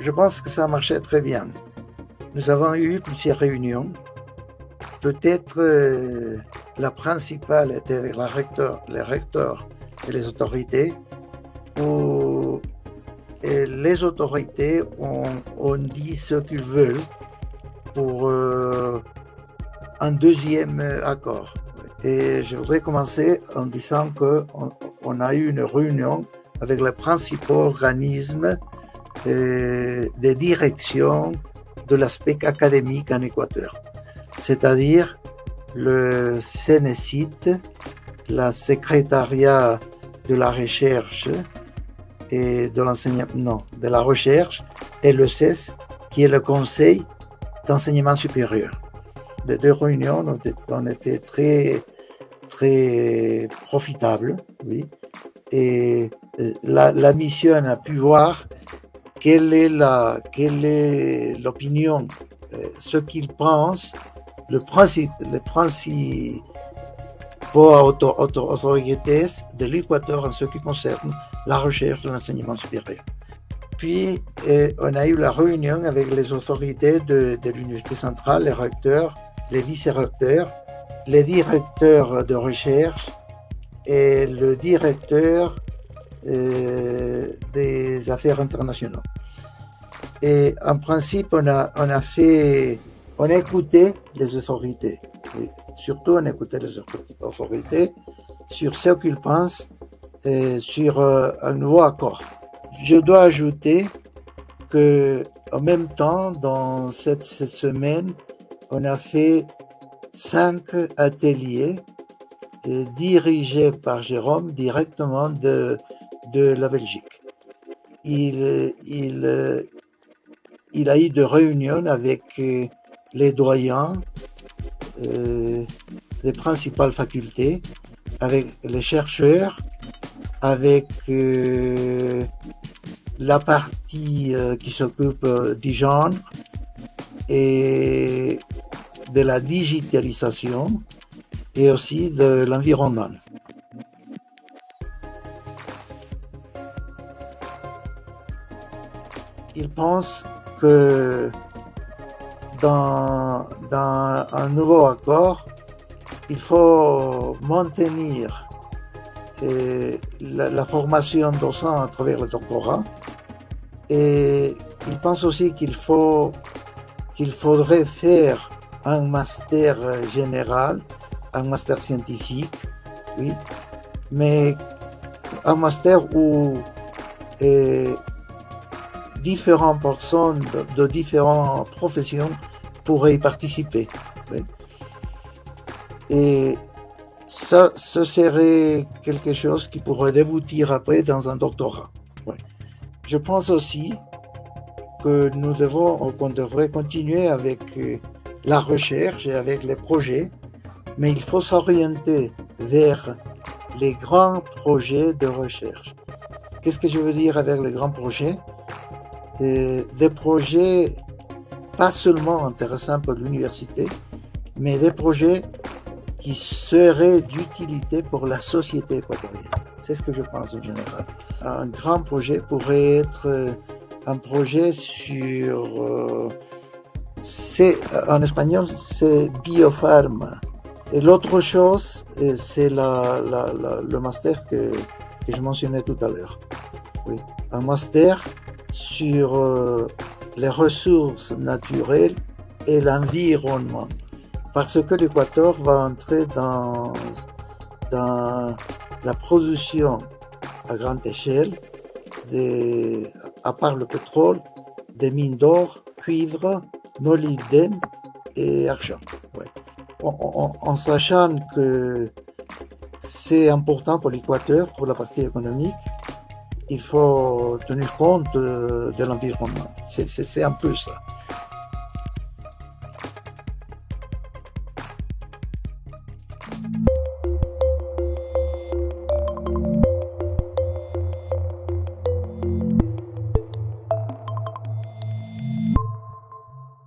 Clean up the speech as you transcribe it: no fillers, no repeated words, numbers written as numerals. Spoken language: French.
je pense que ça marchait très bien. Nous avons eu plusieurs réunions. Peut-être la principale était avec les recteurs et les autorités, où les autorités ont dit ce qu'ils veulent pour un deuxième accord. Et je voudrais commencer en disant qu'on a eu une réunion avec les principaux organismes de direction de l'aspect académique en Équateur, c'est-à-dire le CNESIT, la secrétariat de la recherche et de l'enseignement, de la recherche, et le CES, qui est le Conseil d'enseignement supérieur. Les deux réunions ont été très, très profitables, oui. Et la mission a pu voir quelle est l'opinion, ce qu'ils pensent, les principaux autorités de l'Équateur en ce qui concerne la recherche de l'enseignement supérieur. Puis, on a eu la réunion avec les autorités de l'Université centrale, les recteurs, les vice-recteurs, les directeurs de recherche et le directeur des affaires internationales. Et en principe, on a écouté les autorités. Et surtout, on a écouté les autorités sur ce qu'ils pensent sur un nouveau accord. Je dois ajouter que, en même temps, dans cette semaine, on a fait 5 ateliers dirigés par Jérôme directement de la Belgique. Il a eu des réunions avec les doyens des principales facultés, avec les chercheurs, avec la partie qui s'occupe du genre et de la digitalisation et aussi de l'environnement. Il pense que dans un nouveau accord, il faut maintenir la formation docent à travers le doctorat, et il pense aussi qu'il faudrait faire un master général, un master scientifique, oui, mais un master où différentes personnes de différentes professions pourraient y participer. Oui. Et ça, ce serait quelque chose qui pourrait déboutir après dans un doctorat. Oui. Je pense aussi que qu'on devrait continuer avec la recherche et avec les projets, mais il faut s'orienter vers les grands projets de recherche. Qu'est-ce que je veux dire avec les grands projets? Des projets pas seulement intéressants pour l'université, mais des projets qui seraient d'utilité pour la société équatorienne. C'est ce que je pense en général. Un grand projet pourrait être un projet sur... en espagnol, c'est biopharma. Et l'autre chose, c'est le master que je mentionnais tout à l'heure. Oui. Un master sur les ressources naturelles et l'environnement. Parce que l'Équateur va entrer dans la production à grande échelle, à part le pétrole, des mines d'or, cuivre, molybdène et argent. Ouais. En sachant que c'est important pour l'Équateur, pour la partie économique, il faut tenir compte de l'environnement. C'est un peu ça.